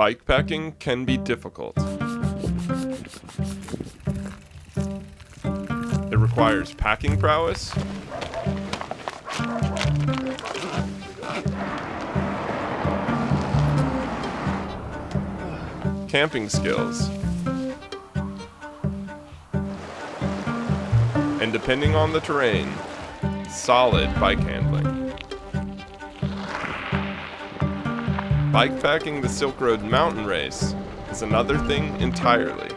Bikepacking can be difficult. It requires packing prowess, camping skills, and depending on the terrain, solid bike handling. Bikepacking the Silk Road mountain race is another thing entirely.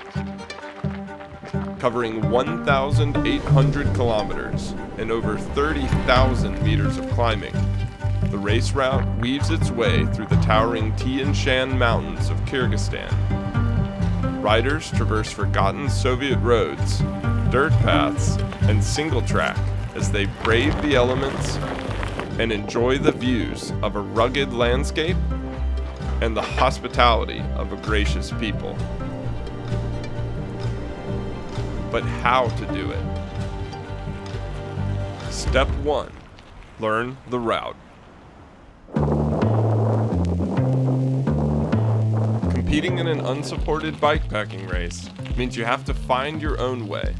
Covering 1,800 kilometers and over 30,000 meters of climbing, the race route weaves its way through the towering Tian Shan mountains of Kyrgyzstan. Riders traverse forgotten Soviet roads, dirt paths, and single track as they brave the elements and enjoy the views of a rugged landscape and the hospitality of a gracious people. But how to do it? Step 1. Learn the route. Competing in an unsupported bikepacking race means you have to find your own way.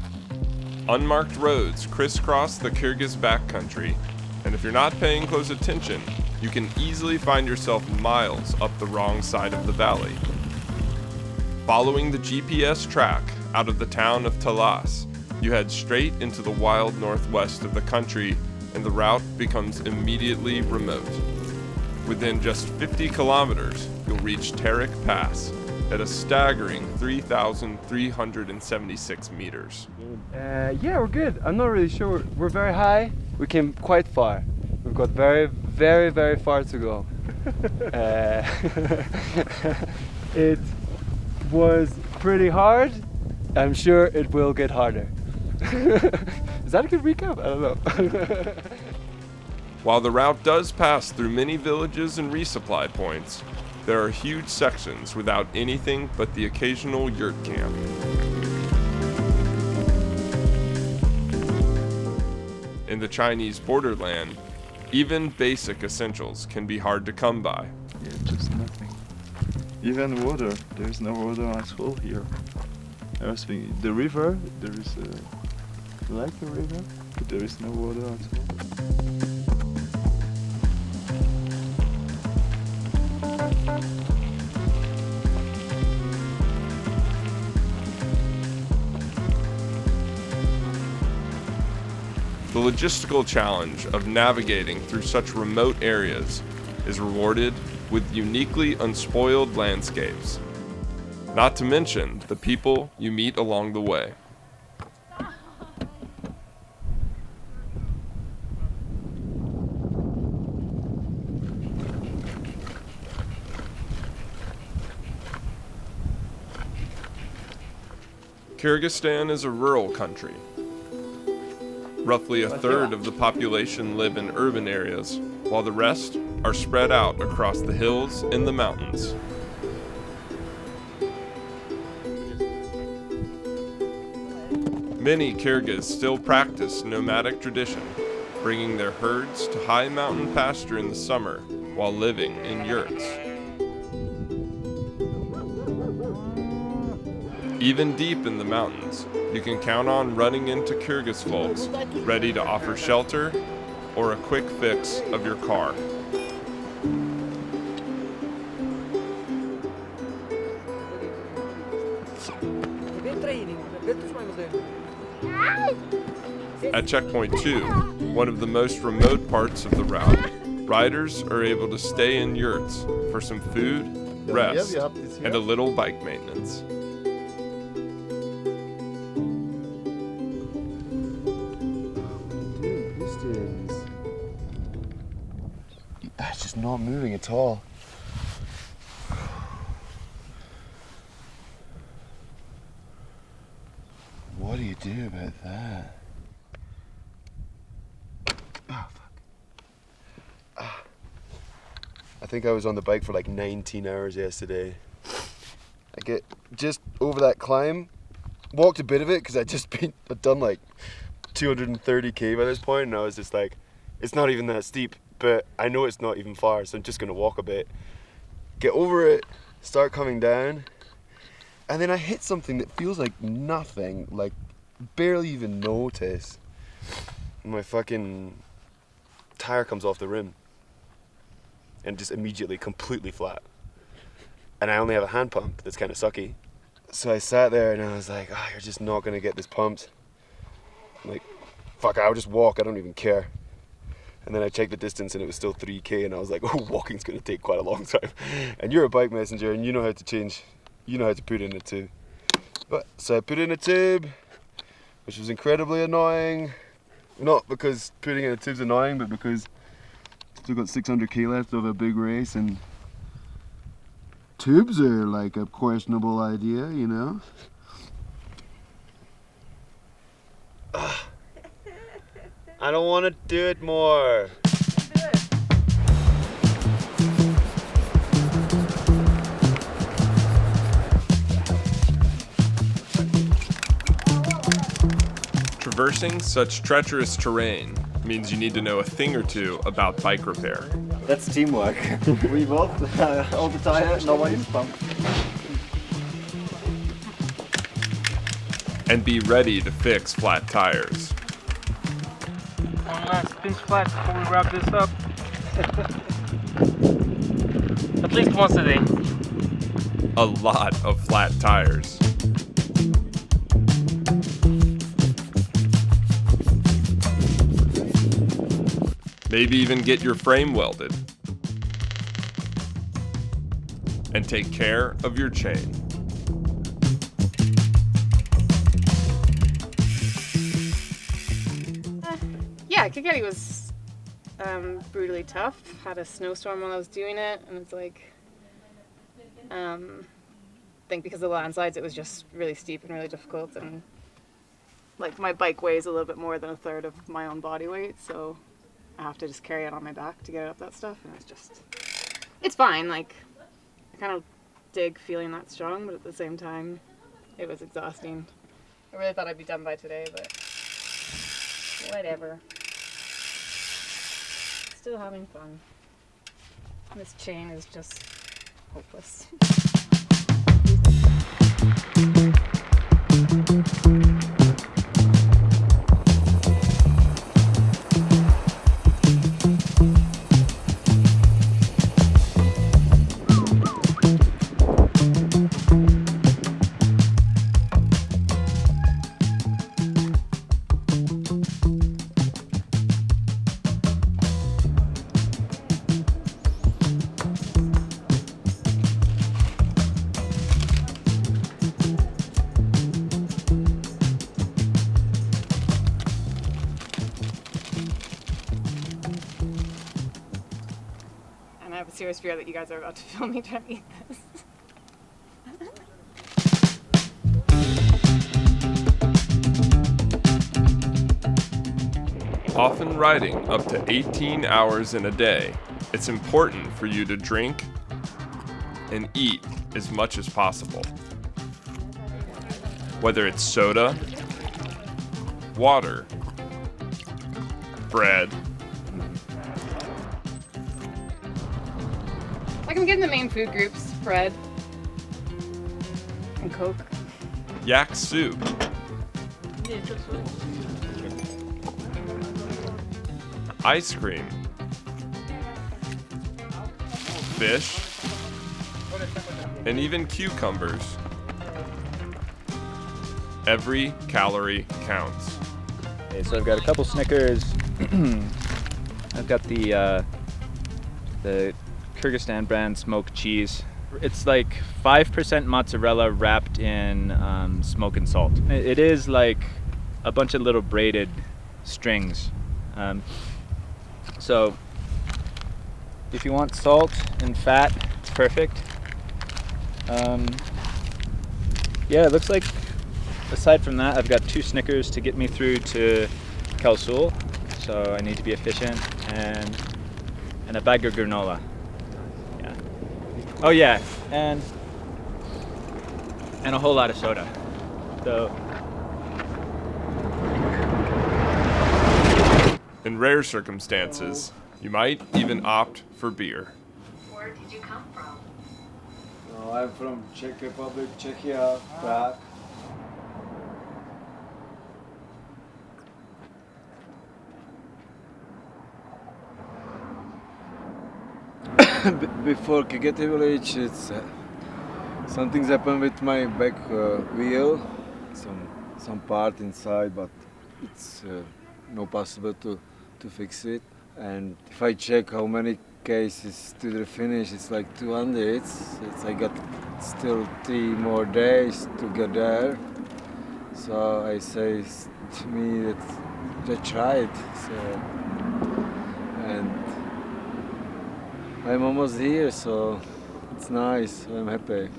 Unmarked roads crisscross the Kyrgyz backcountry, and if you're not paying close attention, you can easily find yourself miles up the wrong side of the valley. Following the GPS track out of the town of Talas, you head straight into the wild northwest of the country, and the route becomes immediately remote. Within just 50 kilometers, you'll reach Tarik Pass at a staggering 3,376 meters. Yeah, we're good. I'm not really sure. We're very high. We came quite far. We've got very, very, very far to go. It was pretty hard. I'm sure it will get harder. Is that a good recap? I don't know. While the route does pass through many villages and resupply points, there are huge sections without anything but the occasional yurt camp. In the Chinese borderland, even basic essentials can be hard to come by. Yeah, just nothing. Even water, there's no water at all here. I was thinking, the river, there is like a river, but there is no water at all. The logistical challenge of navigating through such remote areas is rewarded with uniquely unspoiled landscapes, not to mention the people you meet along the way. Kyrgyzstan is a rural country. Roughly a third of the population live in urban areas, while the rest are spread out across the hills and the mountains. Many Kyrgyz still practice nomadic tradition, bringing their herds to high mountain pasture in the summer while living in yurts. Even deep in the mountains, you can count on running into Kyrgyz folks ready to offer shelter or a quick fix of your car. At checkpoint 2, one of the most remote parts of the route, riders are able to stay in yurts for some food, rest, and a little bike maintenance. That's just not moving at all. What do you do about that? Oh, fuck. I think I was on the bike for like 19 hours yesterday. I get just over that climb, walked a bit of it because I'd done like 230k by this point, and I was just like, it's not even that steep, but I know it's not even far, so I'm just gonna walk a bit, get over it, start coming down, and then I hit something that feels like nothing, like barely even notice. My fucking tire comes off the rim and just immediately completely flat. And I only have a hand pump that's kind of sucky. So I sat there and I was like, oh, you're just not gonna get this pumped. I'm like, fuck, I'll just walk, I don't even care. And then I checked the distance and it was still 3k, and I was like, oh, walking's gonna take quite a long time. And you're a bike messenger and you know how to change, you know how to put in a tube. So I put in a tube, which was incredibly annoying. Not because putting in a tube's annoying, but because I've still got 600k left of a big race, and tubes are like a questionable idea, you know? I don't want to do it more. Traversing such treacherous terrain means you need to know a thing or two about bike repair. That's teamwork. We both hold the tire, no one pump. And be ready to fix flat tires. One last pinch flat before we wrap this up. At least once a day. A lot of flat tires. Maybe even get your frame welded. And take care of your chain. Yeah, Kyrgyz was brutally tough. Had a snowstorm while I was doing it, and it's like, I think because of the landslides, it was just really steep and really difficult, and like my bike weighs a little bit more than a third of my own body weight, so I have to just carry it on my back to get up that stuff, and it's fine. Like, I kind of dig feeling that strong, but at the same time, it was exhausting. I really thought I'd be done by today, but whatever. Still having fun. This chain is just hopeless. I have a serious fear that you guys are about to film me trying to eat this. Often riding up to 18 hours in a day, it's important for you to drink and eat as much as possible. Whether it's soda, water, bread. Like, I'm getting the main food groups: bread and Coke. Yak soup. Ice cream. Fish. And even cucumbers. Every calorie counts. Okay, so I've got a couple Snickers. I've got the Kyrgyzstan brand smoked cheese. It's like 5% mozzarella wrapped in smoke and salt. It is like a bunch of little braided strings. So if you want salt and fat, it's perfect. Yeah, it looks like aside from that, I've got 2 Snickers to get me through to Kalsul, so I need to be efficient, and a bag of granola. Yeah. Oh yeah, and a whole lot of soda. So In rare circumstances, you might even opt for beer. Where did you come from? I'm from Czech Republic, Czechia, Prague. Before Kyrgyz village, it's something's happened with my back wheel, some part inside, but it's no possible to fix it. And if I check how many cases to the finish, it's like 200. I got still 3 more days to get there. So I say to me that I tried. So, and I'm almost here, so it's nice. I'm happy.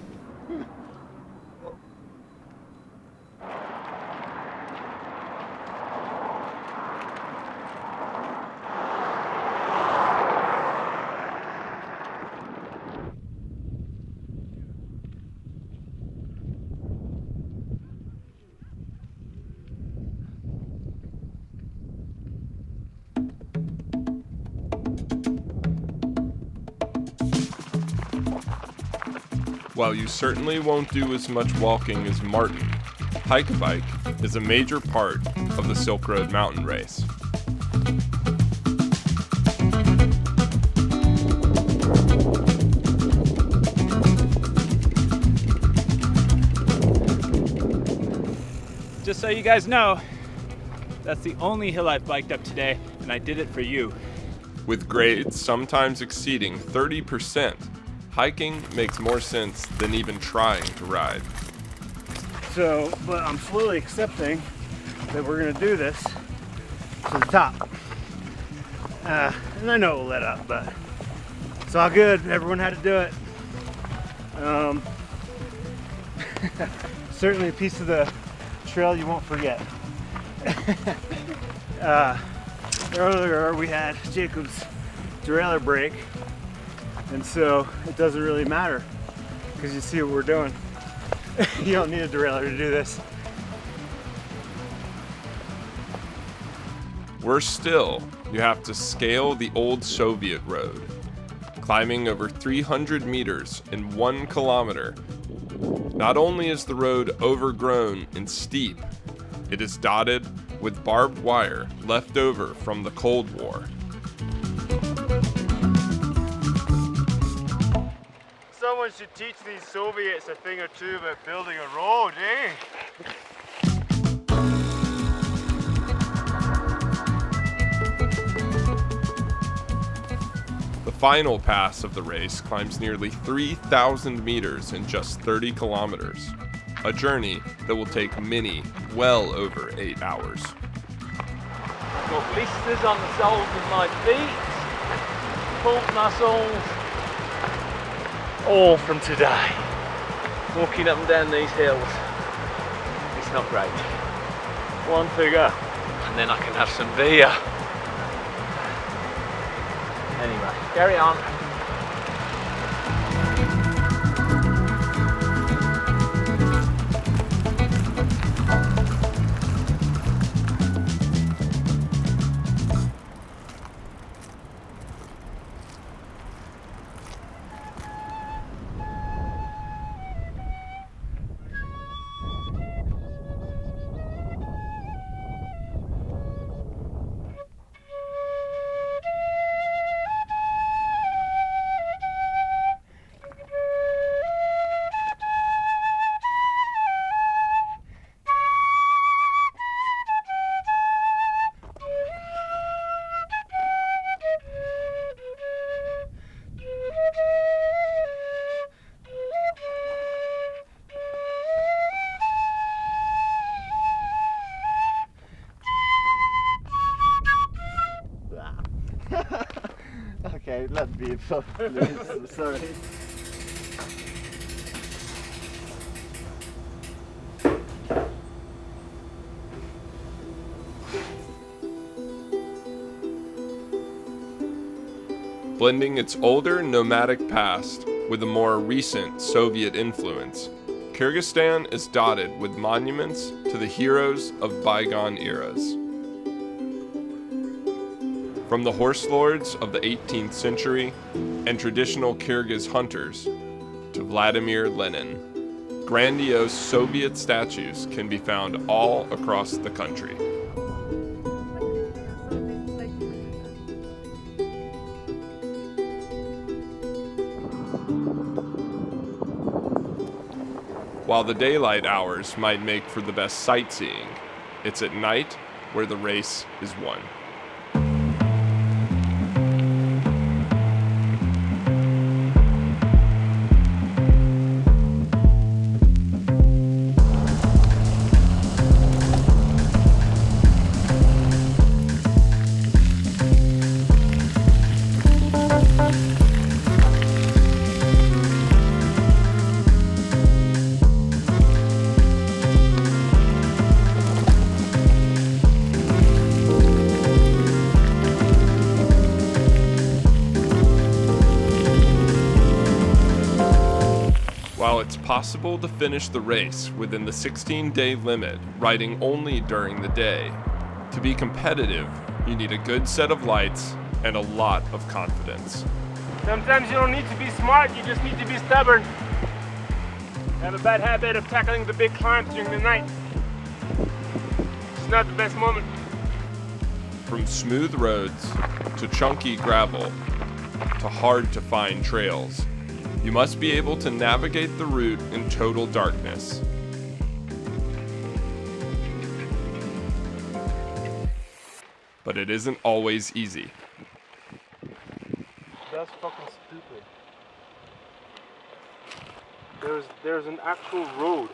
While you certainly won't do as much walking as Martin, Bike is a major part of the Silk Road mountain race. Just so you guys know, that's the only hill I've biked up today, and I did it for you. With grades sometimes exceeding 30%, hiking makes more sense than even trying to ride. So, but I'm slowly accepting that we're gonna do this to the top. And I know it'll let up, but it's all good. Everyone had to do it. Certainly a piece of the trail you won't forget. Earlier we had Jacob's derailleur brake, and so it doesn't really matter because you see what we're doing. You don't need a derailleur to do this. Worse still, you have to scale the old Soviet road, climbing over 300 meters in 1 kilometer. Not only is the road overgrown and steep, it is dotted with barbed wire left over from the Cold War. Someone should teach these Soviets a thing or two about building a road, eh? The final pass of the race climbs nearly 3,000 meters in just 30 kilometers, a journey that will take many well over 8 hours. Got blisters on the soles of my feet, pulled muscles, all from today. Walking up and down these hills, it's not great. One figure, and then I can have some beer. Anyway, carry on. Okay, let me please. Sorry. Blending its older nomadic past with a more recent Soviet influence, Kyrgyzstan is dotted with monuments to the heroes of bygone eras. From the horse lords of the 18th century and traditional Kyrgyz hunters, to Vladimir Lenin. Grandiose Soviet statues can be found all across the country. While the daylight hours might make for the best sightseeing, it's at night where the race is won. While it's possible to finish the race within the 16-day limit riding only during the day, to be competitive, you need a good set of lights and a lot of confidence. Sometimes you don't need to be smart, you just need to be stubborn. I have a bad habit of tackling the big climbs during the night. It's not the best moment. From smooth roads to chunky gravel to hard-to-find trails, you must be able to navigate the route in total darkness. But it isn't always easy. That's fucking stupid. There's an actual road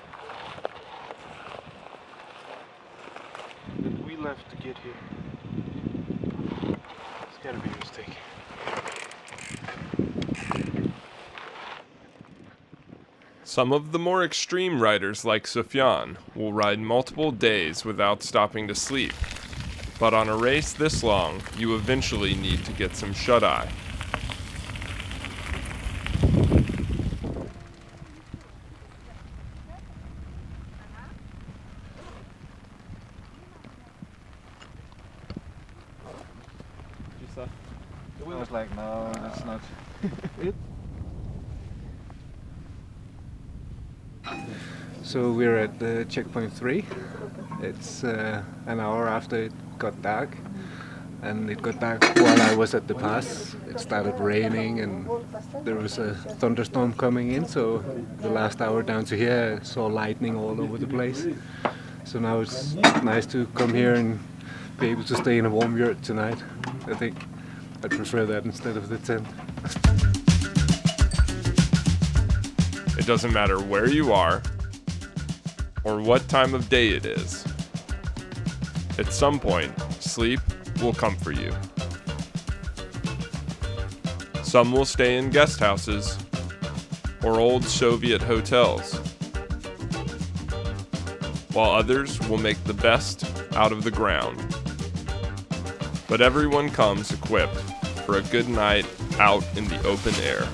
that we left to get here. It's gotta be a mistake. Some of the more extreme riders like Sufyan will ride multiple days without stopping to sleep. But on a race this long, you eventually need to get some shut-eye. I was like, no, that's not it. So we're at the checkpoint 3. It's an hour after it got dark, and it got dark while I was at the pass. It started raining and there was a thunderstorm coming in, so the last hour down to here I saw lightning all over the place. So now it's nice to come here and be able to stay in a warm yurt tonight. I think I'd prefer that instead of the tent. It doesn't matter where you are or what time of day it is. At some point, sleep will come for you. Some will stay in guest houses or old Soviet hotels, while others will make the best out of the ground. But everyone comes equipped for a good night out in the open air.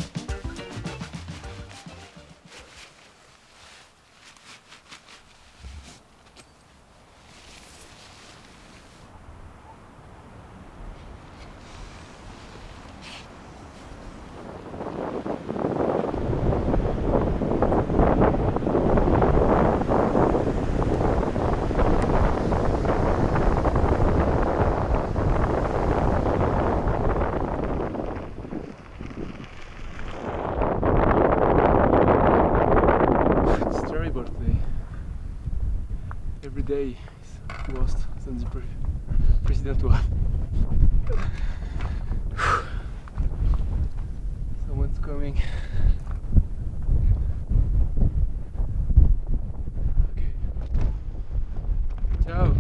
Every day is worse than the precedent one. Someone's coming. Okay. Ciao.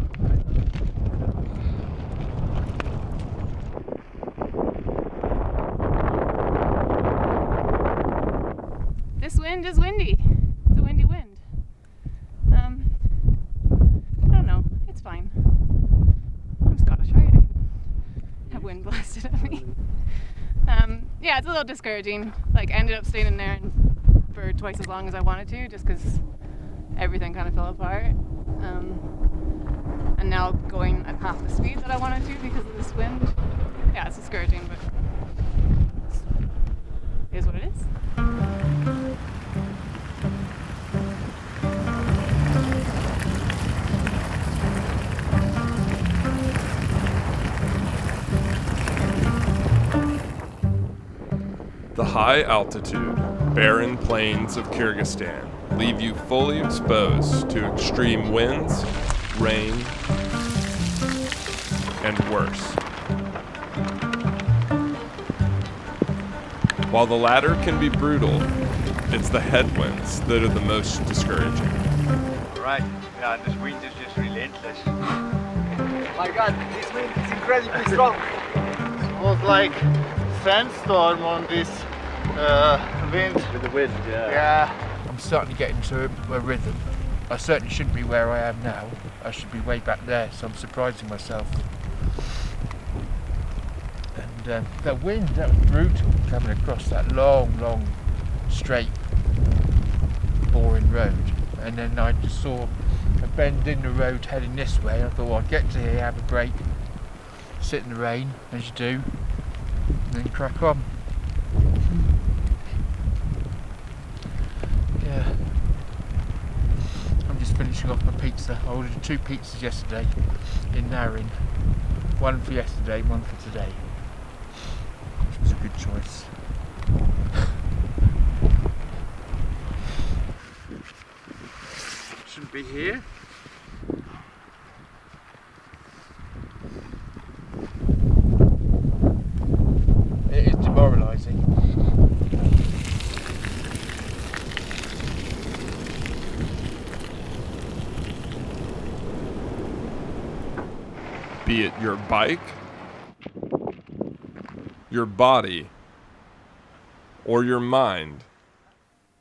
This wind is windy. It's a windy wind. I don't know. It's fine. I'm Scottish, right? I can have wind blasted at me. Yeah, it's a little discouraging. Like, I ended up staying in there for twice as long as I wanted to, just because everything kind of fell apart. And now going at half the speed that I wanted to because of this wind. Yeah, it's discouraging, but it is what it is. high altitude, barren plains of Kyrgyzstan leave you fully exposed to extreme winds, rain, and worse. While the latter can be brutal, it's the headwinds that are the most discouraging. Right, yeah, this wind is just relentless. My God, this wind is incredibly strong. It's almost like sandstorm on this wind. With the wind, yeah. Yeah. I'm starting to get into a rhythm. I certainly shouldn't be where I am now. I should be way back there, so I'm surprising myself. And that wind, that was brutal, coming across that long, straight, boring road. And then I just saw a bend in the road heading this way. I thought, well, I'll get to here, have a break, sit in the rain, as you do, and then crack on. Yeah. I'm just finishing off my pizza. I ordered 2 pizzas yesterday in Narin. One for yesterday, one for today. Which was a good choice. Shouldn't be here. It is demoralising. Be it your bike, your body, or your mind,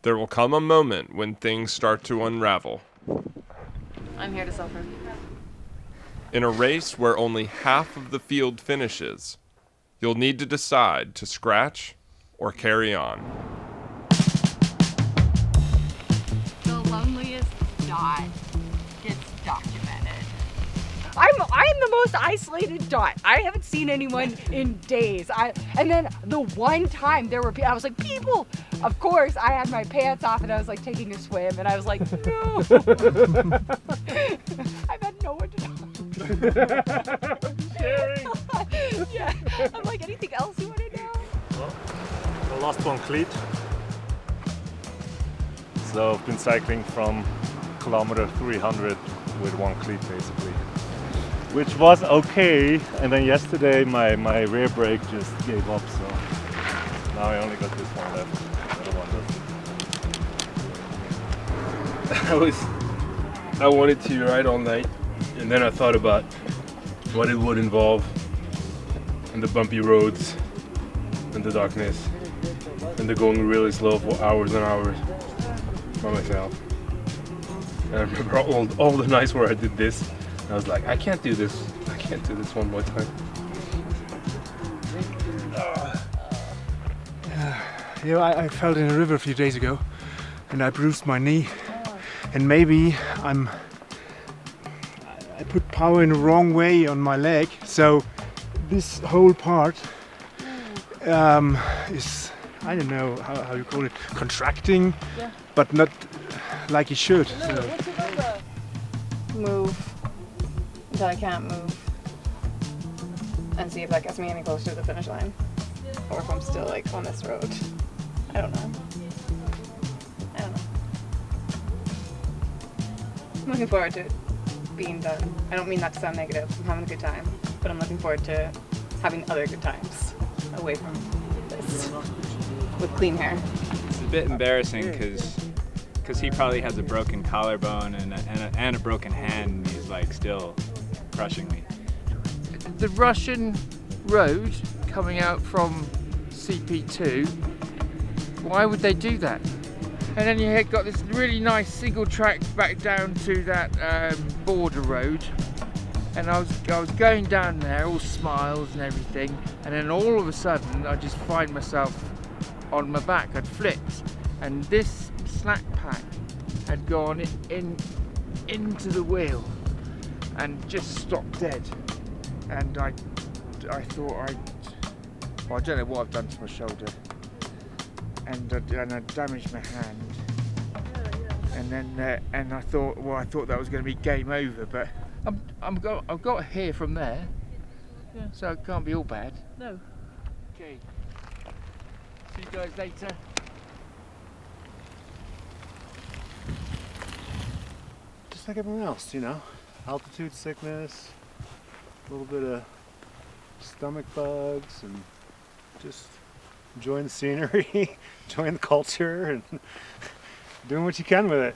there will come a moment when things start to unravel. I'm here to suffer. In a race where only half of the field finishes, you'll need to decide to scratch or carry on. The loneliest dot gets documented. I'm the most isolated dot. I haven't seen anyone in days. And then the one time there were people, I was like, people. Of course, I had my pants off and I was like taking a swim, and I was like, no. I've had no one to talk to. Sharing. Yeah. I'm like, anything else you want to know? Well, the last one cleat. So I've been cycling from kilometer 300 with one cleat basically, which was okay. And then yesterday my rear brake just gave up, so now I only got this one left. The other one doesn't. I wanted to ride all night, and then I thought about what it would involve, and the bumpy roads, and the darkness, and the going really slow for hours and hours by myself. And I remember all the nights where I did this, and I was like, I can't do this. I can't do this one more time. You know, I fell in a river a few days ago, and I bruised my knee, and maybe I put power in the wrong way on my leg, so this whole part is, I don't know how you call it, contracting, but not like it should. So. Move until I can't move, and see if that gets me any closer to the finish line, or if I'm still like on this road. I don't know. I'm looking forward to it being done. I don't mean that to sound negative. I'm having a good time, but I'm looking forward to having other good times away from this with clean hair. It's a bit embarrassing because he probably has a broken collarbone and a broken hand, and he's like still crushing me. The Russian road coming out from CP2, why would they do that? And then you had got this really nice single track back down to that border road, and I was going down there, all smiles and everything, and then all of a sudden I just find myself on my back. I'd flipped, and this slack pack had gone into the wheel and just stopped dead. And I thought I don't know what I've done to my shoulder, and I damaged my hand. And then and I thought that was going to be game over, but I've got here from there, so it can't be all bad. No. Okay. See you guys later. Just like everyone else, you know, altitude sickness, a little bit of stomach bugs, and just enjoying the scenery, enjoying the culture, and doing what you can with it.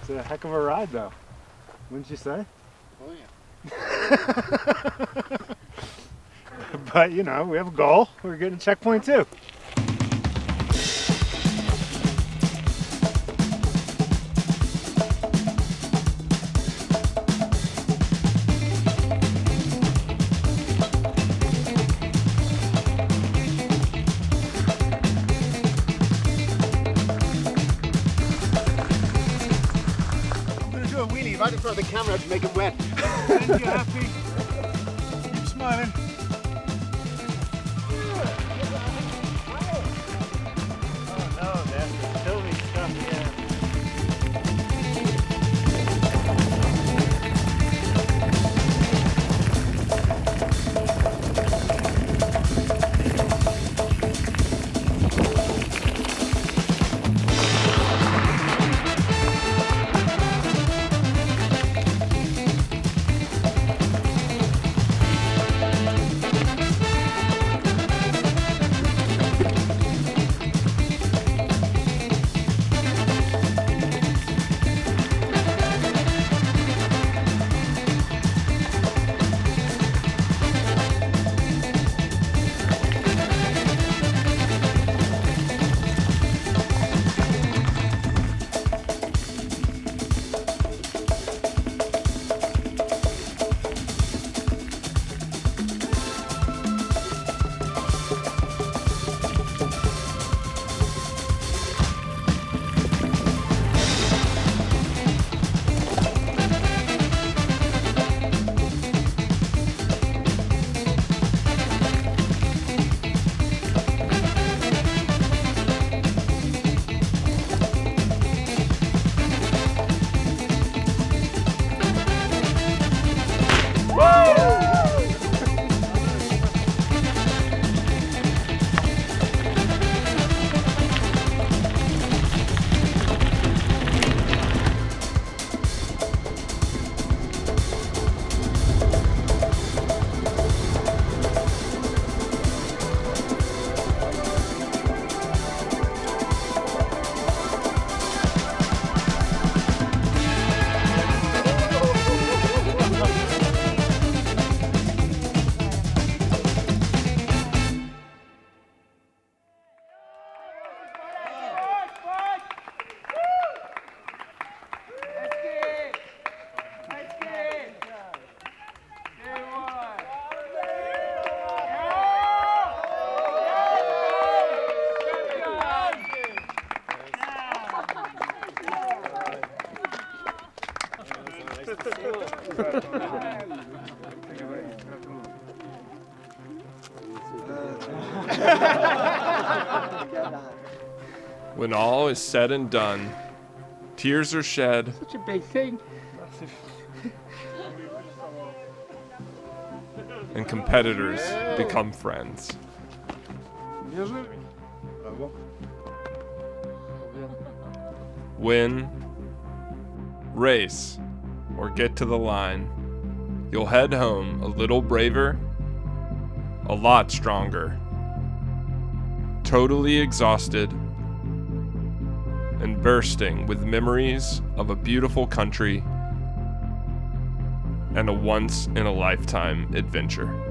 It's a heck of a ride, though, wouldn't you say? Oh yeah. But you know, we have a goal. We're getting a checkpoint too. I'm gonna do a wheelie right in front of the camera to make it wet. Thank you, Happy. Keep smiling. Oh, that's the silly stuff again. When all is said and done, tears are shed, Such a big thing. and competitors become friends. Win, race, or get to the line, you'll head home a little braver, a lot stronger, totally exhausted, and bursting with memories of a beautiful country and a once-in-a-lifetime adventure.